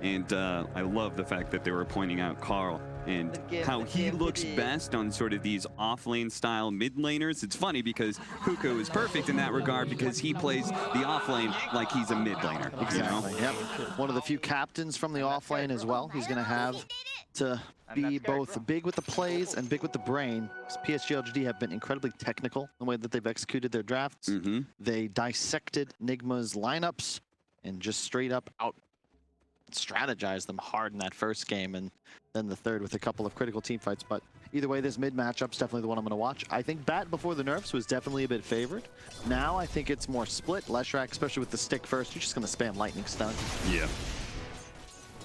And I love the fact that they were pointing out Carl and how he looks best on sort of these off-lane style mid laners. It's funny because Cuckoo is perfect in that regard because he plays the off-lane like he's a mid laner. Exactly, yep. One of the few captains from the off-lane as well. He's going to have to be both big with the plays and big with the brain. PSG.LGD have been incredibly technical in the way that they've executed their drafts. They dissected Nigma's lineups and just straight up out strategized them hard in that first game, and then the third with a couple of critical team fights. But either way, this mid matchup's definitely the one I'm going to watch. I think Bat before the nerfs was definitely a bit favored. Now I think it's more split. Leshrac, especially with the stick first, you're just going to spam lightning stun. Yeah.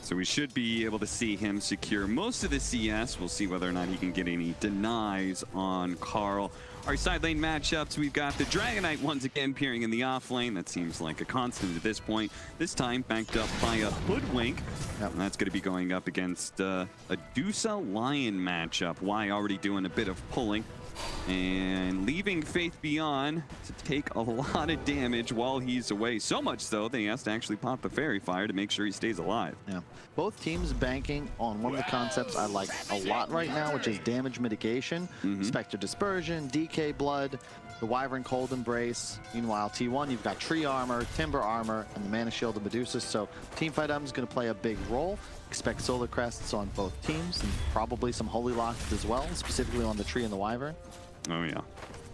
So we should be able to see him secure most of the CS. We'll see whether or not he can get any denies on Carl. Our side lane matchups, we've got the Dragonite once again appearing in the off lane. That seems like a constant at this point. This time backed up by a Hoodwink. Yep. And that's going to be going up against a DOTA Lion matchup. Y already doing a bit of pulling and leaving Faith Beyond to take a lot of damage while he's away. So much so that he has to actually pop the Fairy Fire to make sure he stays alive. Yeah, both teams banking on one of the concepts I like a lot right now, which is damage mitigation. Spectre Dispersion, DK Blood, the Wyvern Cold Embrace. Meanwhile, T1, you've got Tree Armor, Timber Armor, and the Mana Shield of Medusa. So Teamfight Item is going to play a big role. Expect Solar Crests on both teams, and probably some Holy Locks as well, specifically on the Tree and the Wyvern. Oh yeah,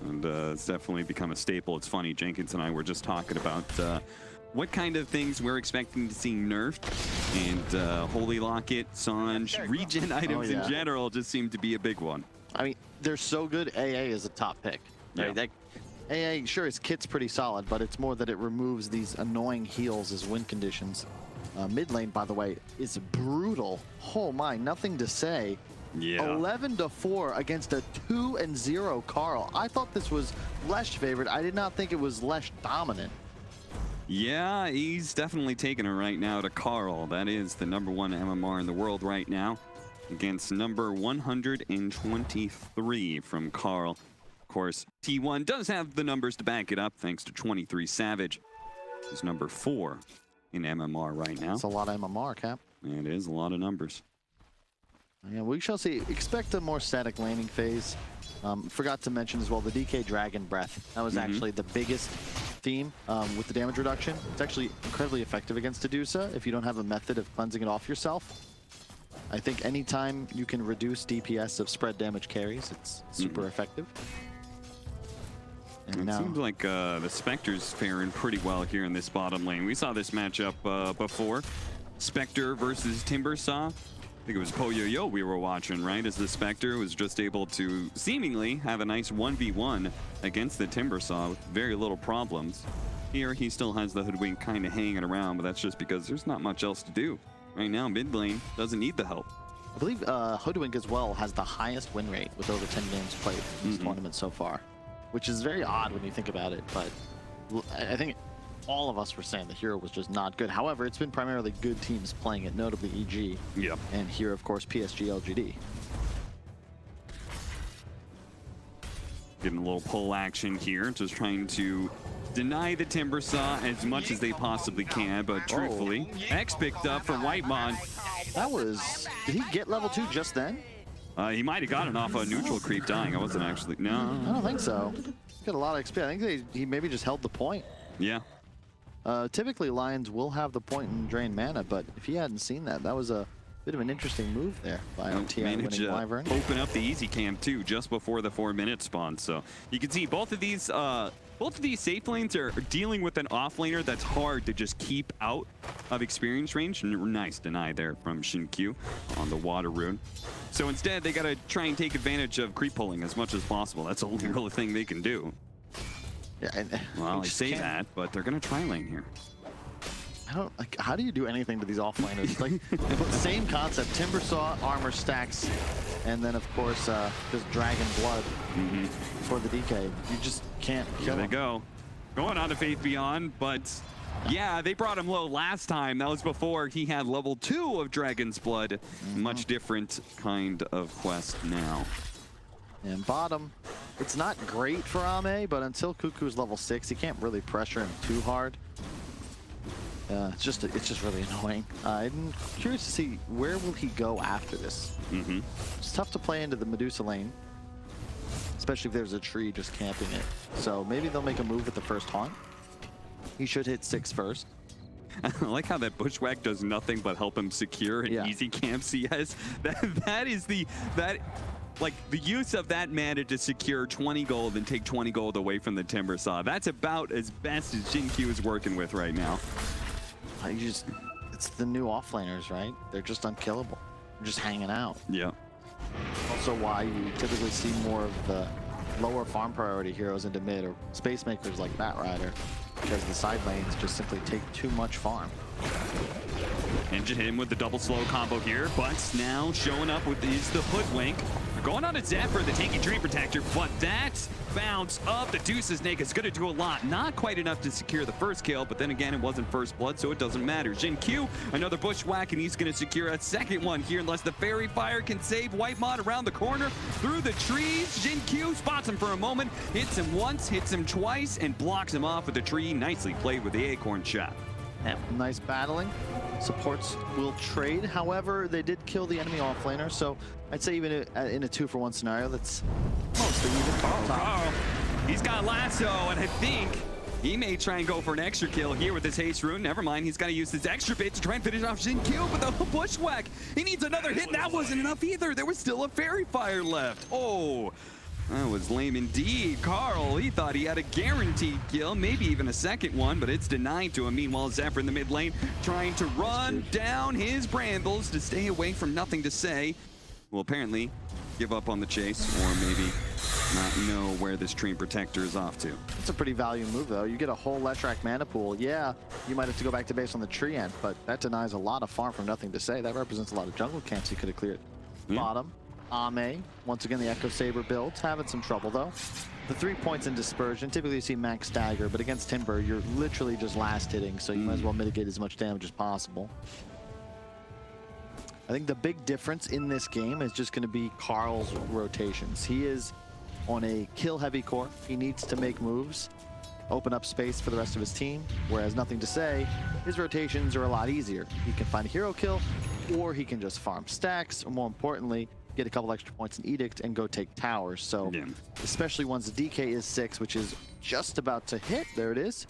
and it's definitely become a staple. It's funny, Jenkins and I were just talking about what kind of things we're expecting to see nerfed, and Holy Locket, Sange, regen items in general just seem to be a big one. I mean, they're so good. AA is a top pick. Right? Yeah. AA, sure, his kit's pretty solid, but it's more that it removes these annoying heals as win conditions. Mid lane, by the way, is brutal. Oh my, nothing to say. Yeah. 11-4 against a 2-0 Carl. I thought this was Lesh favored. I did not think it was Lesh dominant. Yeah, he's definitely taking it right now to Carl. That is the #1 MMR in the world right now against number 123 from Carl. Of course, T1 does have the numbers to back it up thanks to 23 Savage. He's number 4 in MMR right now. That's a lot of MMR, Cap. It is a lot of numbers. Yeah, we shall see. Expect a more static laning phase. Forgot to mention as well the DK Dragon Breath. That was actually the biggest theme with the damage reduction. It's actually incredibly effective against Medusa if you don't have a method of cleansing it off yourself. I think anytime you can reduce DPS of spread damage carries, it's super effective. And it seems like the Spectre's faring pretty well here in this bottom lane. We saw this matchup before. Spectre versus Timbersaw. I think it was Poyoyo we were watching, right? As the Spectre was just able to seemingly have a nice 1v1 against the Timbersaw with very little problems. Here, he still has the Hoodwink kind of hanging around, but that's just because there's not much else to do. Right now, mid lane doesn't need the help. I believe Hoodwink as well has the highest win rate with over 10 games played in this tournament so far, which is very odd when you think about it, but I think all of us were saying the hero was just not good. However, it's been primarily good teams playing it, notably EG. Yep. And here, of course, PSG.LGD. Getting a little pull action here, just trying to deny the Timbersaw as much as they possibly can, but truthfully, X picked up from Whitemon. That was... Did he get level 2 just then? He might have gotten off a neutral creep dying. I wasn't actually... No. I don't think so. Got a lot of XP. I think he maybe just held the point. Yeah. Typically, Lions will have the point and drain mana, but if he hadn't seen that, that was a bit of an interesting move there by TI winning Wyvern. Open up the easy camp too, just before the 4-minute spawn. So you can see both of these safe lanes are dealing with an offlaner that's hard to just keep out of experience range. Nice deny there from Shinkyu on the water rune. So instead, they got to try and take advantage of creep pulling as much as possible. That's the only real thing they can do. Yeah, and well, I say that, but they're gonna try lane here. I don't like. How do you do anything to these offlaners? Like, same concept: Timbersaw, armor stacks, and then of course just Dragon Blood for the DK. You just can't kill There they go, going on to Faith Beyond, but yeah, they brought him low last time. That was before he had level 2 of Dragon's Blood. Much different kind of quest now. And bottom, it's not great for Ame, but until Cuckoo's level 6, he can't really pressure him too hard. It's just really annoying. I'm curious to see where will he go after this. It's tough to play into the Medusa lane, especially if there's a tree just camping it. So maybe they'll make a move with the first taunt. He should hit 6 first. I like how that bushwhack does nothing but help him secure an easy camp CS. That is the use of that mana to secure 20 gold and take 20 gold away from the Timber Saw. That's about as best as Jin-Q is working with right now. It's the new offlaners, right? They're just unkillable. They're just hanging out. Yeah. Also why you typically see more of the lower farm priority heroes into mid, or space makers like Batrider, because the side lanes just simply take too much farm. And just hit him with the double slow combo here, but now showing up with is the Hoodwink. Going on to Zephyr, the tanky Dream Protector, but that bounce of the Deuce's Snake is going to do a lot. Not quite enough to secure the first kill, but then again, it wasn't first blood, so it doesn't matter. Jin-Q, another bushwhack, and he's going to secure a second one here unless the Fairy Fire can save Whitemon around the corner through the trees. Jin-Q spots him for a moment, hits him once, hits him twice, and blocks him off with the tree. Nicely played with the Acorn shot. Yeah, nice battling. Supports will trade. However, they did kill the enemy offlaner, so I'd say even in a 2-for-1 scenario, that's mostly even. Carl, he's got lasso, and I think he may try and go for an extra kill here with this haste rune. Never mind, he's got to use this extra bit to try and finish off Jin-Q, but the bushwhack, he needs another hit, and that wasn't enough either. There was still a Fairy Fire left. Oh, that was lame indeed. Carl, he thought he had a guaranteed kill, maybe even a second one, but it's denied to him. Meanwhile, Zephyr in the mid lane trying to run down his brambles to stay away from Nothing to Say. Will apparently give up on the chase, or maybe not know where this Dream Protector is off to. It's a pretty value move, though. You get a whole Leshrac mana pool. Yeah, you might have to go back to base on the tree end, but that denies a lot of farm from Nothing to Say. That represents a lot of jungle camps he could have cleared. Bottom. Ame, once again the Echo Saber build, having some trouble though. The 3 points in dispersion, typically you see max stagger, but against Timber, you're literally just last hitting, so you might as well mitigate as much damage as possible. I think the big difference in this game is just going to be Carl's rotations. He is on a kill-heavy core. He needs to make moves, open up space for the rest of his team, whereas Nothing to Say, his rotations are a lot easier. He can find a hero kill, or he can just farm stacks, or more importantly, get a couple extra points in Edict and go take towers. So especially once the DK is 6, which is just about to hit. There it is.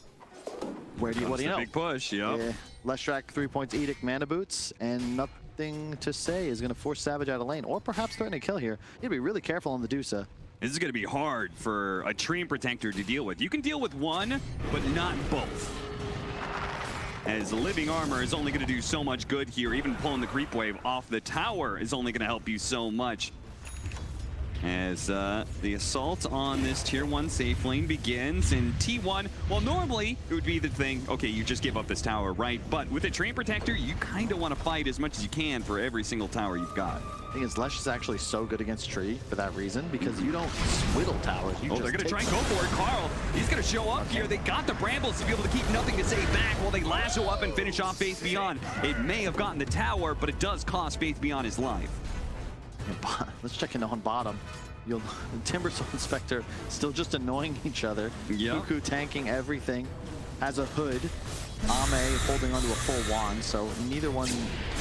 What do you know? Big push, yeah. Leshrac 3 points Edict mana boots, and Nothing to Say is going to force Savage out of lane, or perhaps threaten a kill here. You gotta be really careful on the Dusa. This is going to be hard for a Dream Protector to deal with. You can deal with one, but not both. As Living Armor is only going to do so much good here. Even pulling the creep wave off the tower is only going to help you so much. As the assault on this tier 1 safe lane begins in T1. Well, normally it would be the thing, okay, you just give up this tower, right? But with a Dream Protector, you kind of want to fight as much as you can for every single tower you've got. I think Lesh is actually so good against Tree for that reason, because you don't swiddle towers. They're going to try and go for it. Carl, he's going to show up here. They got the Brambles to be able to keep Nothing to Say back while they lasso up and finish off Faith Beyond. It may have gotten the tower, but it does cost Faith Beyond his life. Let's check in on bottom. Timbersaw and Spectre still just annoying each other. Cuckoo tanking everything. Has a hood. Ame holding onto a full wand, so neither one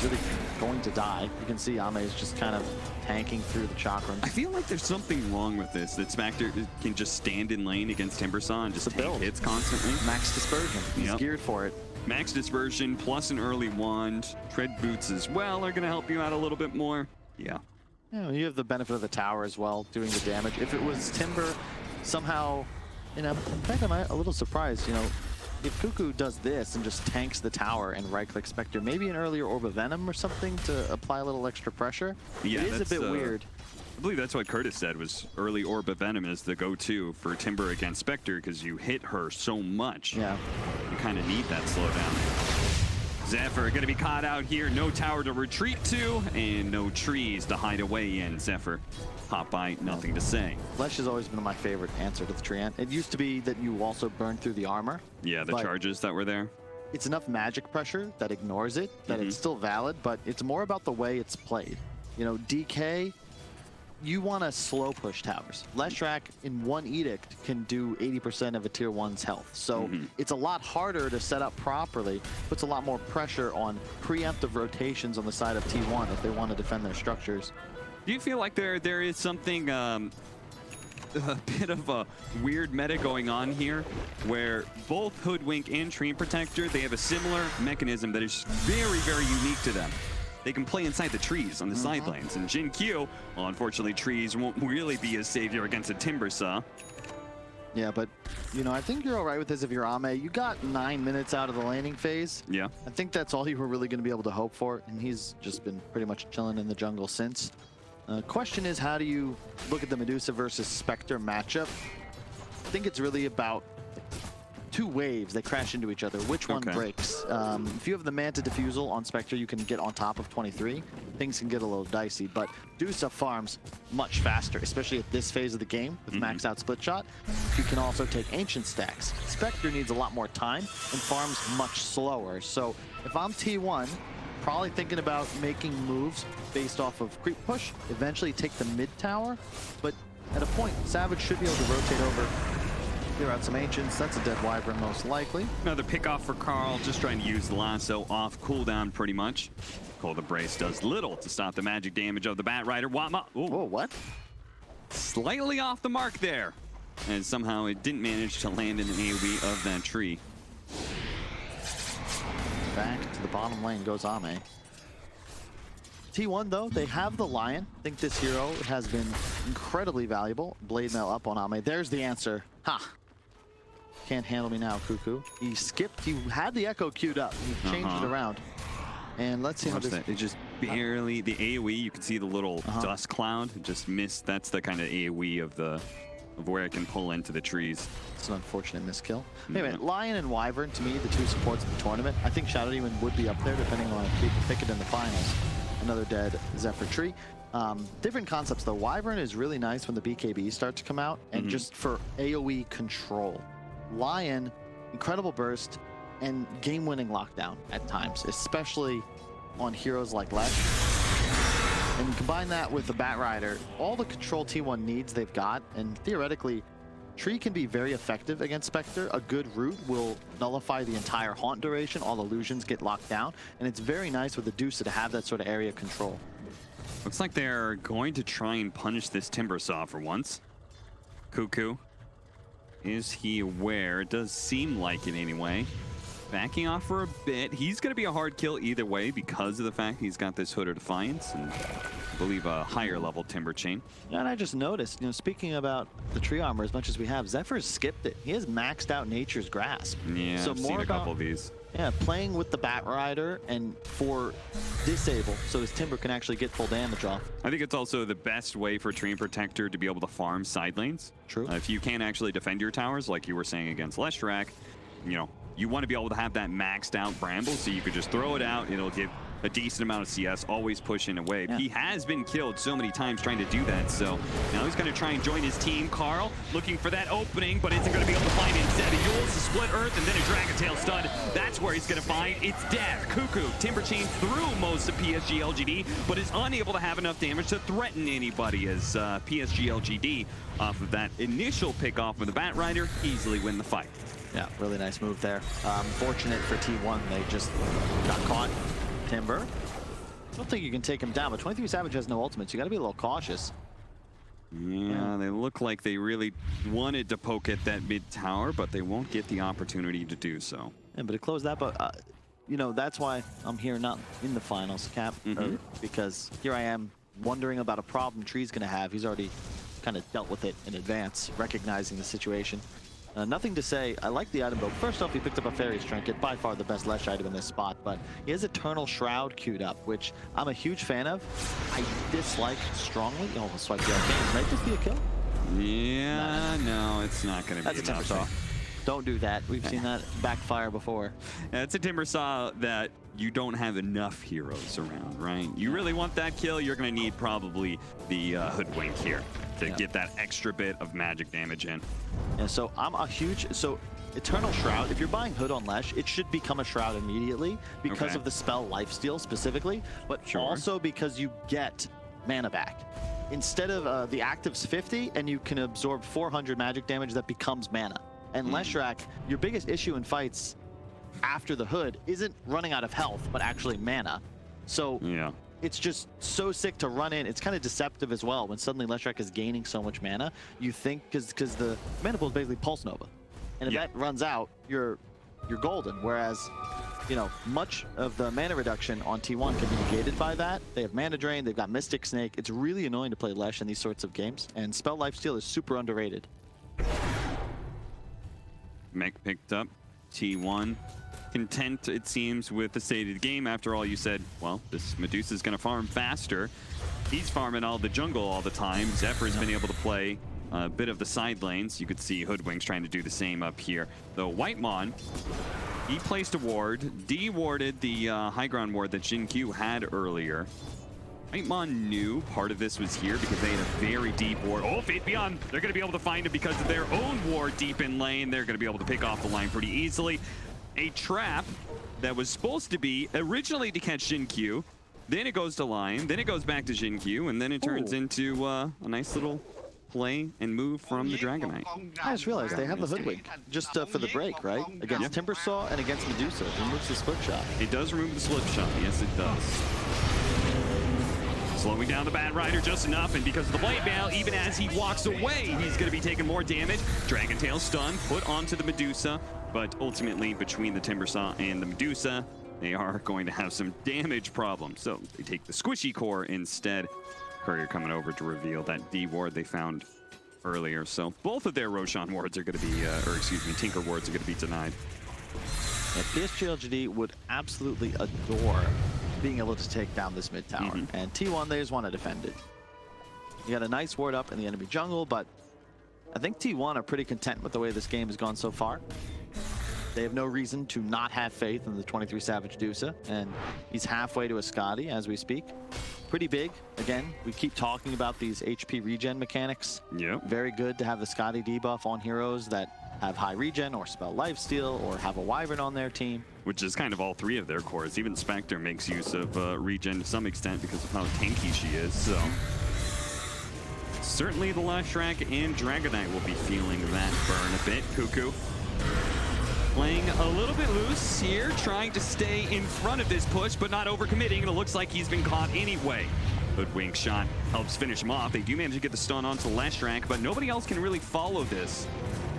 really going to die. You can see Ame is just kind of tanking through the chakrams. I feel like there's something wrong with this, that Spectre can just stand in lane against Timbersaw and just tank hits constantly. Max Dispersion. He's geared for it. Max Dispersion plus an early wand. Tread Boots as well are going to help you out a little bit more. Yeah, you have the benefit of the tower as well, doing the damage. If it was Timber, somehow, in fact, I'm a little surprised, if Cuckoo does this and just tanks the tower and right-click Spectre, maybe an earlier Orb of Venom or something to apply a little extra pressure. Yeah, it is a bit weird. I believe that's what Curtis said, was early Orb of Venom is the go-to for Timber against Spectre, because you hit her so much. Yeah. You kind of need that slowdown. Zephyr going to be caught out here. No tower to retreat to, and no trees to hide away in. Zephyr hop by, Nothing to Say. Lesh has always been my favorite answer to the Treant. It used to be that you also burned through the armor. Yeah, the charges that were there. It's enough magic pressure that ignores it, that it's still valid, but it's more about the way it's played. DK, you want to slow push towers. Leshrac in one edict can do 80% of a tier 1's health. So it's a lot harder to set up properly, puts a lot more pressure on preemptive rotations on the side of T1 if they want to defend their structures. Do you feel like there is something, a bit of a weird meta going on here, where both Hoodwink and Treant Protector, they have a similar mechanism that is very, very unique to them? They can play inside the trees on the side lanes. And Jin Q, well, unfortunately, trees won't really be a savior against a Timber Saw. Yeah, but, you know, I think you're all right with this if you're Ame. You got 9 minutes out of the laning phase. Yeah. I think that's all you were really going to be able to hope for, and he's just been pretty much chilling in the jungle since. Question is, how do you look at the Medusa versus Spectre matchup? I think it's really about two waves that crash into each other. Which one breaks? If you have the Manta Diffusal on Spectre, you can get on top of 23. Things can get a little dicey, but Medusa farms much faster, especially at this phase of the game with maxed out split shot. You can also take ancient stacks. Spectre needs a lot more time and farms much slower. So if I'm T1, probably thinking about making moves based off of creep push, eventually take the mid tower, but at a point, Savage should be able to rotate over, clear out some ancients. That's a dead Wyvern most likely. Another pick off for Carl, just trying to use the lasso off cooldown pretty much. Cold Embrace does little to stop the magic damage of the Bat Rider. Wama. Whoa, what? Slightly off the mark there. And somehow it didn't manage to land in the AoE of that tree. Back to the bottom lane goes Ame. T1 though, they have the Lion. I think this hero has been incredibly valuable. Blade Mail up on Ame. There's the answer. Ha! Can't handle me now, Cuckoo. He skipped. He had the Echo queued up. He changed it around. And let's see how this... It just barely... The AoE, you can see the little dust cloud. It just missed. That's the kind of AoE of where it can pull into the trees. It's an unfortunate miskill. Anyway, Lion and Wyvern, to me, the two supports of the tournament. I think Shadow Demon would be up there, depending on if people pick it in the finals. Another dead Zephyr tree. Different concepts, though. Wyvern is really nice when the BKBs start to come out, and just for AoE control. Lion, incredible burst, and game-winning lockdown at times, especially on heroes like Lesh. And you combine that with the Bat Rider, all the control T1 needs they've got, and theoretically, Tree can be very effective against Spectre. A good root will nullify the entire haunt duration, all illusions get locked down, and it's very nice with the Deuce to have that sort of area control. Looks like they're going to try and punish this Timber Saw for once. Cuckoo, is he aware? It does seem like it anyway. Backing off for a bit. He's going to be a hard kill either way because of the fact he's got this Hood of Defiance and I believe a higher level Timber Chain. Yeah, and I just noticed, you know, speaking about the tree armor as much as we have, Zephyr's skipped it. He has maxed out Nature's Grasp. Yeah, so I've more seen a about, couple of these. Yeah, playing with the Bat Rider and for disable, so his Timber can actually get full damage off. I think it's also the best way for Treant Protector to be able to farm side lanes. True. If you can't actually defend your towers, like you were saying against Leshrac, you know, you want to be able to have that maxed out Bramble, so you could just throw it out. It'll give a decent amount of CS, always pushing away. Yeah. He has been killed so many times trying to do that, so now he's going to try and join his team. Carl looking for that opening, but isn't going to be able to find it. Instead, he Yules the Split Earth and then a Dragon Tail Stud. That's where he's going to find it's death. Cuckoo, Timber Chain through most of PSG.LGD, but is unable to have enough damage to threaten anybody as PSG.LGD, off of that initial pick off of the Bat Rider, easily win the fight. Yeah, really nice move there. Fortunate for T1, they just got caught. Timber. I don't think you can take him down, but 23 Savage has no ultimates. You got to be a little cautious. Yeah, they look like they really wanted to poke at that mid tower, but they won't get the opportunity to do so. Yeah, but it closed that, but you know, that's why I'm here not in the finals, Cap, because here I am wondering about a problem Tree's going to have. He's already kind of dealt with it in advance, recognizing the situation. Nothing to say. I like the item build. First off, he picked up a Fairy's Trinket, by far the best Lesh item in this spot, but he has Eternal Shroud queued up, which I'm a huge fan of. I dislike strongly. Oh, swipe the arcane. Might this be a kill? Yeah, no, it's not going to be. That's a Timber Saw. Don't do that. We've seen that backfire before. Yeah, it's a Timber Saw that you don't have enough heroes around, right? You really want that kill, you're going to need probably the Hoodwink here to get that extra bit of magic damage in. Yeah, so I'm a huge... So Eternal Shroud, if you're buying Hood on Lesh, it should become a Shroud immediately because of the spell Lifesteal specifically, but also because you get mana back. instead of the active's 50, and you can absorb 400 magic damage that becomes mana. And Leshrac, your biggest issue in fights after the hood isn't running out of health, but actually mana. So yeah, it's just so sick to run in. It's kind of deceptive as well when suddenly Leshrac is gaining so much mana. You think, because the mana pool is basically Pulse Nova. And if that runs out, you're golden. Whereas, you know, much of the mana reduction on T1 can be negated by that. They have Mana Drain, they've got Mystic Snake. It's really annoying to play Lesh in these sorts of games. And Spell Lifesteal is super underrated. Mech picked up T1. Content, it seems, with the state of the game. After all, you said, well, this Medusa's going to farm faster. He's farming all the jungle all the time. Zephyr's been able to play a bit of the side lanes. You could see Hoodwinks trying to do the same up here. Though Whitemon, he placed a ward, de-warded the high ground ward that Jin-Q had earlier. Whitemon knew part of this was here because they had a very deep ward. Oh, Faith Beyond, they're going to be able to find it because of their own ward deep in lane. They're going to be able to pick off the line pretty easily. A trap that was supposed to be originally to catch Jin-Q, then it goes to line, then it goes back to Jin-Q, and then it turns into a nice little play and move from the Dragon Knight. I just realized they have the Hoodwink just for the break, right? Against Timbersaw and against Medusa. It removes the split shot. It does remove the split shot. Yes, it does. Slowing down the Bat Rider just enough, and because of the Blade Mail, even as he walks away, he's going to be taking more damage. Dragon Tail stun put onto the Medusa, but ultimately between the Timbersaw and the Medusa, they are going to have some damage problems. So they take the Squishy Core instead. Courier coming over to reveal that D ward they found earlier. So both of their Roshan wards are going to be, or excuse me, Tinker wards are going to be denied. Yeah, PSG.LGD would absolutely adore being able to take down this mid tower. And T1, they just want to defend it. You got a nice ward up in the enemy jungle, but I think T1 are pretty content with the way this game has gone so far. They have no reason to not have faith in the 23 Savage Dusa, and he's halfway to a Scotty as we speak. Pretty big. Again, we keep talking about these HP regen mechanics. Yep. Very good to have the Scotty debuff on heroes that have high regen or spell lifesteal or have a Wyvern on their team. Which is kind of all three of their cores. Even Spectre makes use of regen to some extent because of how tanky she is. So certainly the Leshrac and Dragon Knight will be feeling that burn a bit. Cuckoo playing a little bit loose here, trying to stay in front of this push, but not overcommitting, and it looks like he's been caught anyway. Hoodwink shot helps finish him off. They do manage to get the stun onto Leshrac, but nobody else can really follow this,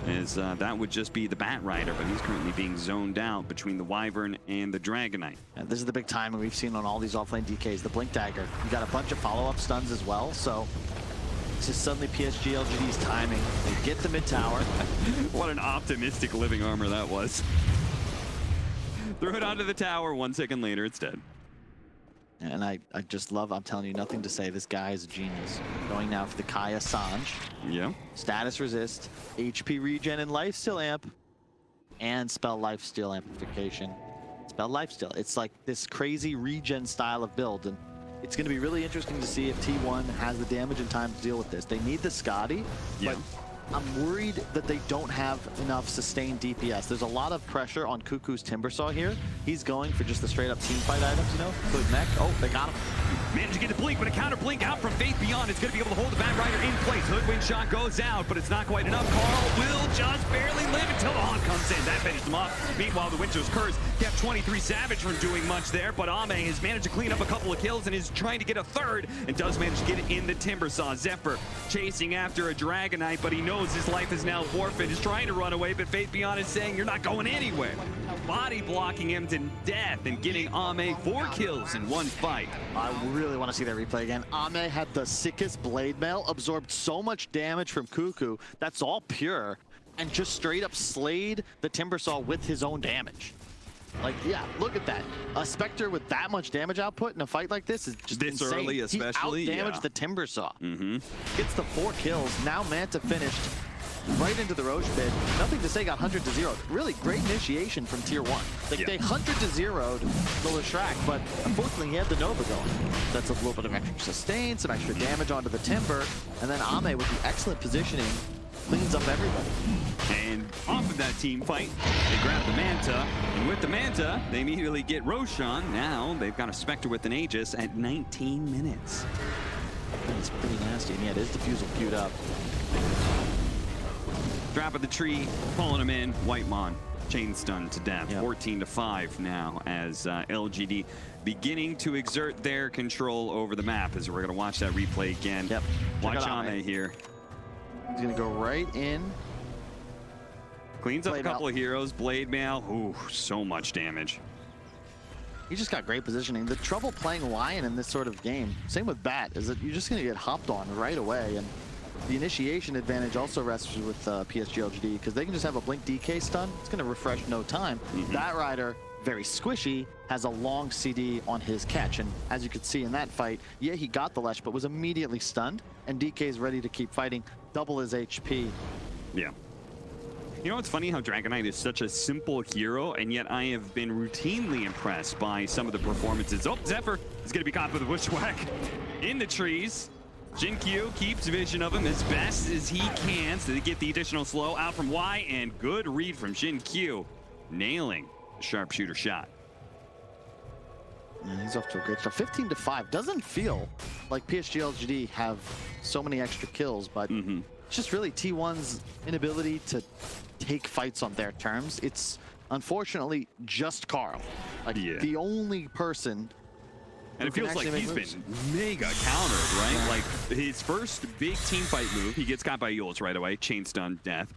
as that would just be the Bat Rider, but he's currently being zoned out between the Wyvern and the Dragon Knight. And this is the big time we've seen on all these offlane DKs, the Blink Dagger. You got a bunch of follow-up stuns as well, so it's just suddenly PSG.LGD's timing. They get the mid tower. What an optimistic living armor that was. Threw it onto the tower, 1 second later, it's dead. And I just love, I'm telling you, nothing to say. This guy is a genius. Going now for the Kaya Sanj. Yeah. Status resist, HP regen and lifesteal amp, and spell lifesteal amplification. Spell lifesteal. It's like this crazy regen style of build, and it's going to be really interesting to see if T1 has the damage and time to deal with this. They need the Scotty, but I'm worried that they don't have enough sustained DPS. There's a lot of pressure on Cuckoo's Timbersaw here. He's going for just the straight up team fight items, you know? Good mech. Oh, they got him. Managed to get the blink, but a counter blink out from Faith Beyond. It's going to be able to hold the Bat Rider in place. Hoodwink shot goes out, but it's not quite enough. Carl will just barely live until the Haunt comes in. That finished him off. Meanwhile, the Winter's Curse kept 23 Savage from doing much there, but Ame has managed to clean up a couple of kills and is trying to get a third, and does manage to get it in the Timbersaw. Zephyr chasing after a Dragon Knight, but he knows his life is now forfeit. He's trying to run away, but Faith Beyond is saying, you're not going anywhere. Body blocking him to death and getting Ame 4 kills in one fight. I really want to see that replay again. Ame had the sickest blade mail, absorbed so much damage from Cuckoo. That's all pure, and just straight up slayed the Timbersaw with his own damage. Like, yeah, look at that. A Spectre with that much damage output in a fight like this is just this insane. early, especially. He out-damaged the Timbersaw. Mm-hmm. Gets the 4 kills. Now Manta finished right into the Roche pit. Nothing to say, got 100 to 0. Really great initiation from tier 1. Like, they 100 to 0'd the Leshrac, but unfortunately he had the Nova going. That's a little bit of extra sustain, some extra damage onto the Timber, and then Ame with the excellent positioning cleans up everybody. And off of that team fight, they grab the Manta, and with the Manta, they immediately get Roshan. Now they've got a Spectre with an Aegis at 19 minutes. It's pretty nasty. And yeah, it is Diffusal queued up. Drop of the tree, pulling him in. Whitemon chain stunned to death. Yep. 14-5 now as LGD beginning to exert their control over the map. As we're going to watch that replay again. Yep. Watch Ame here. He's going to go right in. Cleans up Blade a couple mail. of heroes. Blade mail. Ooh, so much damage. He just got great positioning. The trouble playing Lion in this sort of game, same with Bat, is that you're just going to get hopped on right away. And the initiation advantage also rests with PSG.LGD because they can just have a Blink DK stun. It's going to refresh no time. Bat Rider, very squishy, has a long CD on his catch. And as you could see in that fight, yeah, he got the Lesh, but was immediately stunned. And DK is ready to keep fighting, double his HP. Yeah. You know, it's funny how Dragonite is such a simple hero, and yet I have been routinely impressed by some of the performances. Oh, Zephyr is going to be caught with a bushwhack in the trees. Jinkyu keeps vision of him as best as he can, so they get the additional slow out from Y, and good read from Jinkyu, nailing the sharpshooter shot. Yeah, he's off to a great start. 15-5 doesn't feel like PSG.LGD have so many extra kills, but it's just really T1's inability to take fights on their terms. It's unfortunately just Carl, like the only person. And it feels like he's been mega countered, right? Yeah. Like his first big team fight move, he gets caught by Yules right away, chain stun, death.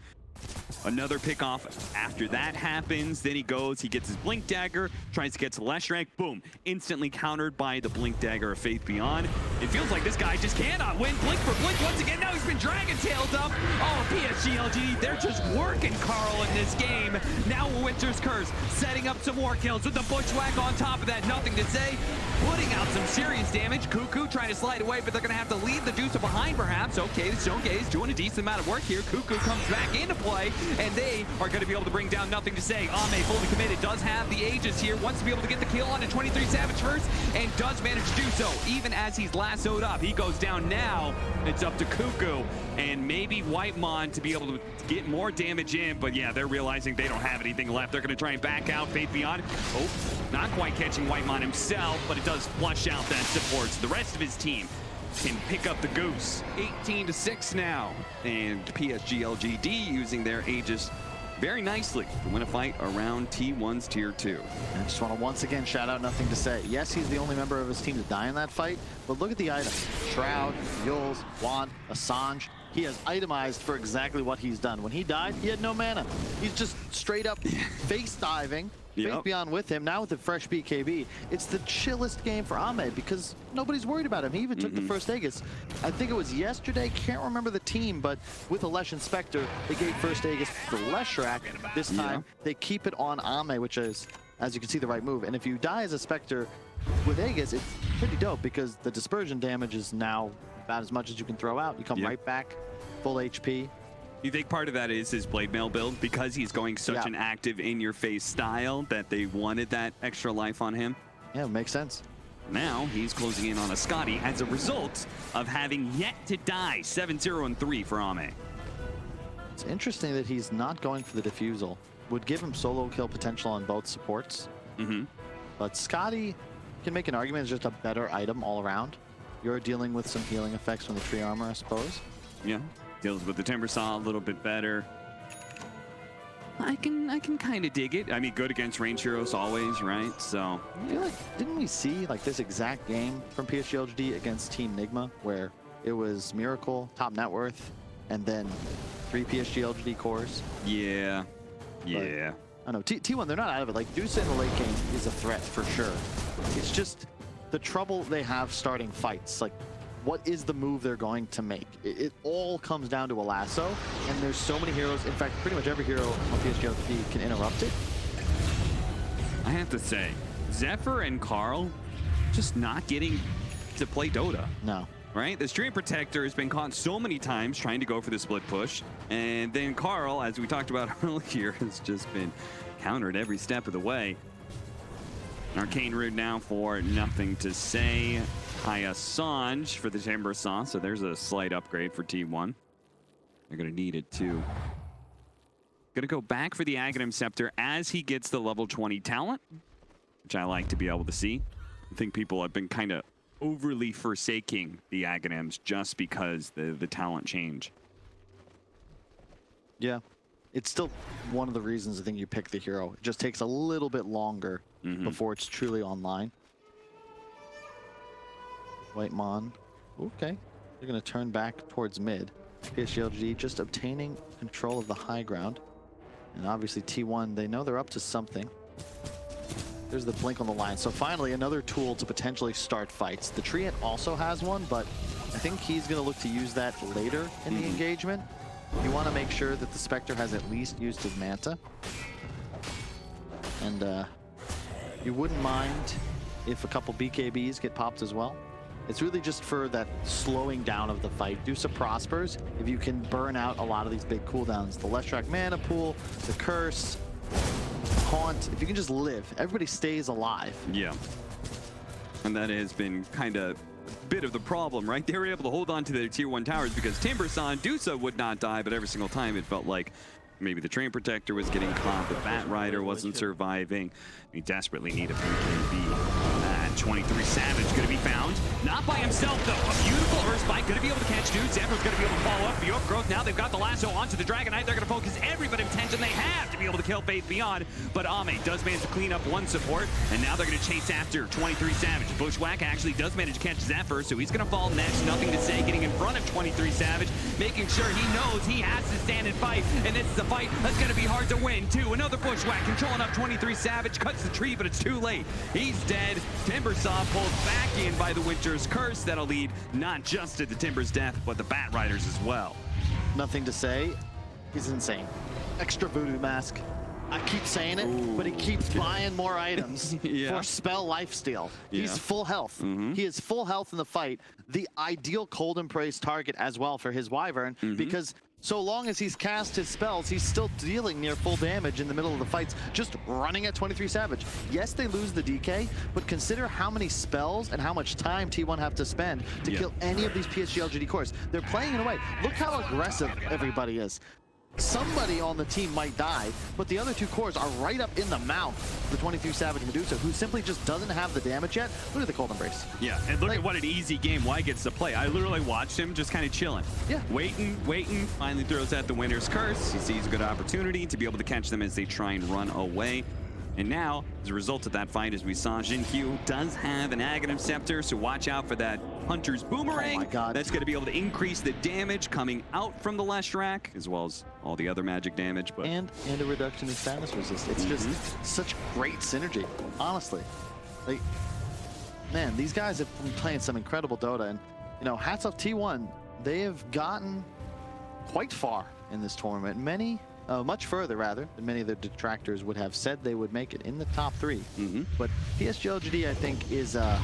Another pick off after that happens. Then he goes, he gets his Blink Dagger, tries to get to Leshrac, boom, instantly countered by the Blink Dagger of Faith Beyond. It feels like this guy just cannot win. Blink for Blink once again. Now he's been dragon-tailed up. Oh, PSG.LGD, they're just working Carl in this game. Now Winter's Curse, setting up some more kills with the Bushwhack on top of that. Nothing to say. Putting out some serious damage. Cuckoo trying to slide away, but they're going to have to leave the Deuce behind perhaps. Okay, the Showcase doing a decent amount of work here. Cuckoo comes back into play, and they are going to be able to bring down Nothing to Say. Ame fully committed, does have the Aegis here, wants to be able to get the kill on a 23 Savage first, and does manage to do so. Even as he's lassoed up, he goes down now. It's up to Cuckoo, and maybe Whitemon to be able to get more damage in, but yeah, they're realizing they don't have anything left. They're going to try and back out. Faith Beyond, oh, not quite catching Whitemon himself, but it does flush out that support. So the rest of his team can pick up the goose. 18-6 now, and PSG.LGD using their Aegis very nicely to win a fight around T1's Tier 2. And I just want to once again shout out Nothing to Say. Yes, he's the only member of his team to die in that fight, but look at the items. Shroud, Yules, Wand, Assange. He has itemized for exactly what he's done. When he died, he had no mana. He's just straight up face diving. Faith Beyond with him, now with the fresh BKB. It's the chillest game for Ame because nobody's worried about him. He even took the first Aegis. I think it was yesterday, can't remember the team, but with a Lesh Inspector, they gave first Aegis to Leshrac. This time, they keep it on Ame, which is, as you can see, the right move. And if you die as a Spectre with Aegis, it's pretty dope because the dispersion damage is now about as much as you can throw out. You come right back, full HP. You think part of that is his blade mail build because he's going such an active in-your-face style that they wanted that extra life on him? Yeah, it makes sense. Now he's closing in on a Scotty as a result of having yet to die. 7-0-3 for Ame. It's interesting that he's not going for the Diffusal. Would give him solo kill potential on both supports. But Scotty can make an argument it's just a better item all around. You're dealing with some healing effects from the tree armor, I suppose. Yeah. Deals with the Timber Saw a little bit better. I can kind of dig it. I mean, good against range heroes always, right? So I feel like, didn't we see like this exact game from PSG.LGD against Team Nigma where it was Miracle, Top Net Worth, and then 3 PSG.LGD cores? Yeah. But, I don't know. T1, they're not out of it. Like, Deuce in the late game is a threat for sure. It's just the trouble they have starting fights. Like, what is the move they're going to make? It all comes down to a lasso, and there's so many heroes. In fact, pretty much every hero on PSG.LGD can interrupt it. I have to say, Zephyr and Carl just not getting to play Dota. No. Right? The Stream Protector has been caught so many times trying to go for the split push, and then Carl, as we talked about earlier, has just been countered every step of the way. An Arcane Root now for Nothing to Say. High Assange for the Timber Saw, so there's a slight upgrade for T1. They're going to need it too. Going to go back for the Aghanim Scepter as he gets the level 20 talent, which I like to be able to see. I think people have been kind of overly forsaking the Aghanims just because the talent change. Yeah. It's still one of the reasons I think you pick the hero. It just takes a little bit longer before it's truly online. White Mon. Okay. They're going to turn back towards mid. PSG.LGD just obtaining control of the high ground. And obviously T1, they know they're up to something. There's the blink on the line. So finally, another tool to potentially start fights. The Treant also has one, but I think he's going to look to use that later in the engagement. You want to make sure that the Spectre has at least used his Manta. And you wouldn't mind if a couple BKBs get popped as well. It's really just for that slowing down of the fight. DOTA prospers if you can burn out a lot of these big cooldowns. The Leshrac mana pool, the Curse, Haunt. If you can just live, everybody stays alive. Yeah. And that has been kind of a bit of the problem, right? They were able to hold on to their tier 1 towers because Timbersaw, DOTA would not die, but every single time it felt like maybe the Train Protector was getting caught, the Bat Rider wasn't surviving. We desperately need a BKB. 23 Savage going to be found. Not by himself, though. A beautiful Earth Spike going to be able to catch dude. Zephyr's going to be able to follow up the Overgrowth. Now they've got the lasso onto the Dragonite. They're going to focus every bit of attention they have to be able to kill Faith Beyond. But Ame does manage to clean up one support, and now they're going to chase after 23 Savage. Bushwhack actually does manage to catch Zephyr, so he's going to fall next. Nothing to say, getting in front of 23 Savage, making sure he knows he has to stand and fight. And this is a fight that's going to be hard to win, too. Another Bushwhack controlling up 23 Savage, cuts the tree, but it's too late. He's dead. Timbersaw pulled back in by the Winter's Curse. That'll lead not just to the Timber's death, but the Bat Riders as well. Nothing to say. He's insane. Extra voodoo mask. I keep saying it, but he keeps buying more items for spell lifesteal. He's full health. He is full health in the fight. The ideal Cold Embrace target as well for his Wyvern, because so long as he's cast his spells, he's still dealing near full damage in the middle of the fights, just running at 23 Savage. Yes, they lose the DK, but consider how many spells and how much time T1 have to spend to kill any of these PSG.LGD cores. They're playing in a way. Look how aggressive everybody is. Somebody on the team might die, but the other two cores are right up in the mouth of the 23 Savage Medusa, who simply just doesn't have the damage yet. Look at the Cold Embrace. Yeah, and look at what an easy game Y gets to play. I literally watched him just kind of chilling. Yeah. Waiting, finally throws out the Winter's Curse. He sees a good opportunity to be able to catch them as they try and run away. And now, as a result of that fight, as we saw, Jinhyu does have an Aghanim Scepter, so watch out for that Hunter's Boomerang. Oh my God. That's going to be able to increase the damage coming out from the Leshrac, as well as all the other magic damage. But and a reduction in status resist. It's just such great synergy, honestly. Like, man, these guys have been playing some incredible Dota, and you know, hats off T1. They have gotten quite far in this tournament. Much further, rather, than many of the detractors would have said they would make it in the top 3. But PSG.LGD, I think, is a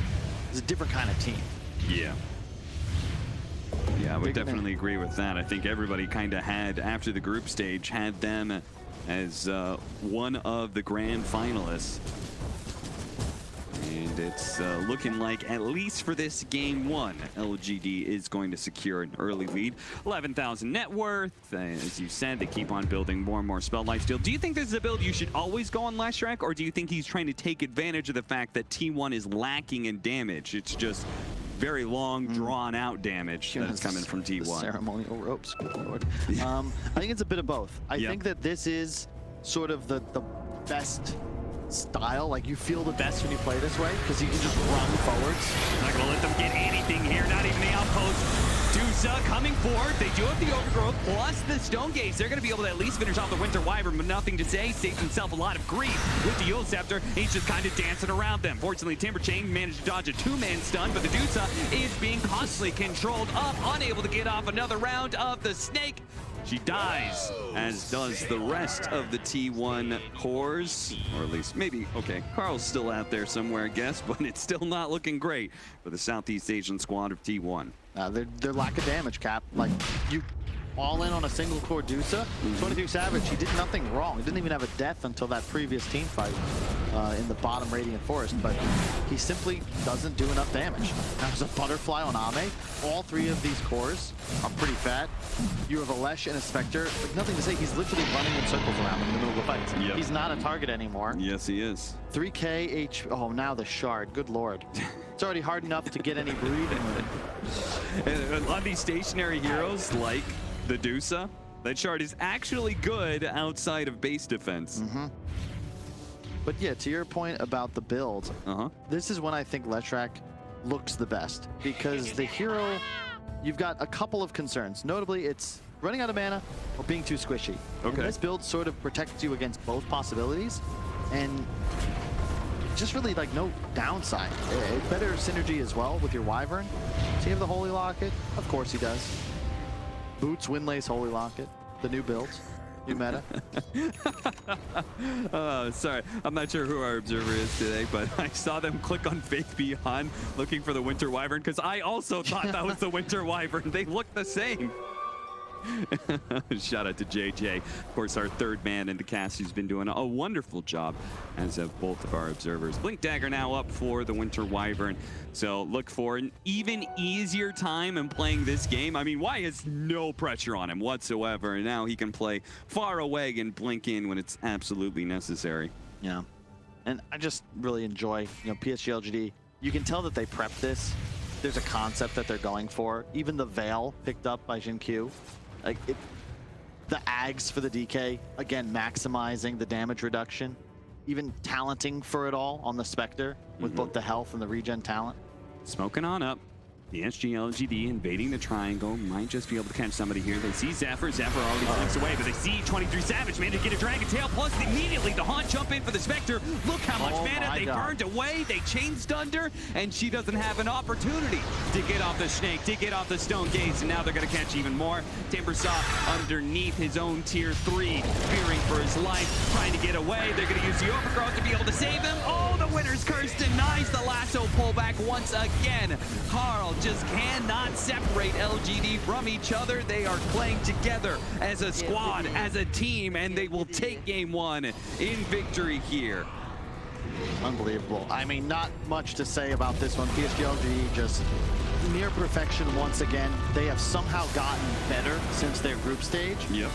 different kind of team. Yeah. Yeah, I would definitely agree with that. I think everybody kind of had, after the group stage, had them as one of the grand finalists. And it's looking like, at least for this game 1, LGD is going to secure an early lead. 11,000 net worth. As you said, they keep on building more and more spell lifesteal. Do you think this is a build you should always go on Leshrac, or do you think he's trying to take advantage of the fact that T1 is lacking in damage? It's just very long, drawn-out damage that is coming from T1. Ceremonial ropes, good lord. I think it's a bit of both. I think that this is sort of the best style. Like, you feel the best when you play this way because you can just run forwards. Not gonna let them get anything here, not even the outpost. DOTA coming forward. They do have the Overgrowth plus the Stone Gates. They're gonna be able to at least finish off the Winter Wyvern, but nothing to say. Saves himself a lot of grief with the Yule Scepter. He's just kind of dancing around them. Fortunately, Timberchain managed to dodge a 2-man stun, but the DOTA is being constantly controlled up, unable to get off another round of the Snake. She dies, as does the rest of the T1 cores, or at least maybe, okay, Carl's still out there somewhere, I guess, but it's still not looking great for the Southeast Asian squad of T1. Their lack of damage, Cap. Like, you all in on a single core DOTA. 23 Savage, he did nothing wrong. He didn't even have a death until that previous team fight in the bottom Radiant Forest, but he simply doesn't do enough damage. Now there's a butterfly on Ame. All three of these cores are pretty fat. You have a Lesh and a Spectre. Like, nothing to say. He's literally running in circles around him in the middle of the fight. Yep. He's not a target anymore. Yes, he is. 3K H. Oh, now the shard. Good lord. It's already hard enough to get any breathing room. And on these stationary heroes like the DOTA, that shard is actually good outside of base defense. But yeah, to your point about the build, this is when I think Leshrac looks the best, because the hero, you've got a couple of concerns. Notably, it's running out of mana or being too squishy. And this build sort of protects you against both possibilities, and just really like no downside. Better synergy as well with your Wyvern. Does he have the Holy Locket? Of course he does. Boots, Windlace, Holy Locket, the new build. New meta. Sorry, I'm not sure who our observer is today, but I saw them click on Faith Beyond looking for the Winter Wyvern, because I also thought that was the Winter Wyvern. They look the same. Shout out to JJ, of course, our third man in the cast, who's been doing a wonderful job, as have both of our observers. Blink Dagger now up for the Winter Wyvern, so look for an even easier time in playing this game. I mean, Y has no pressure on him whatsoever, and now he can play far away and blink in when it's absolutely necessary. Yeah, and I just really enjoy, PSG.LGD. You can tell that they prepped this. There's a concept that they're going for. Even the Veil picked up by Jin Q. Like the Ags for the DK, again, maximizing the damage reduction, even talenting for it all on the Spectre with both the health and the regen talent. Smoking on up. PSG.LGD invading the triangle, might just be able to catch somebody here. They see Zephyr, Zephyr already flicks away, but they see 23 Savage, man, to get a Dragon Tail, plus immediately the Haunt jump in for the Spectre. Look how much mana they burned away. They chain stunned her, and she doesn't have an opportunity to get off the Snake, to get off the Stone Gaze, and now they're gonna catch even more. Timbersaw underneath his own tier 3, fearing for his life, trying to get away. They're gonna use the Overgrowth to be able to save him. Oh, the Winter's Curse denies the lasso pullback once again. Carl just cannot separate LGD from each other. They are playing together as a squad, as a team, and they will take game one in victory here. Unbelievable. I mean, not much to say about this one. PSG.LGD just near perfection once again. They have somehow gotten better since their group stage. Yep.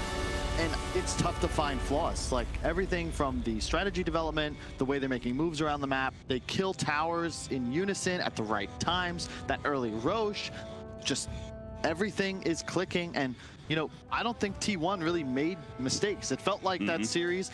And it's tough to find flaws. Like everything from the strategy development, the way they're making moves around the map, they kill towers in unison at the right times, that early Roche, just everything is clicking. And I don't think T1 really made mistakes. It felt like that series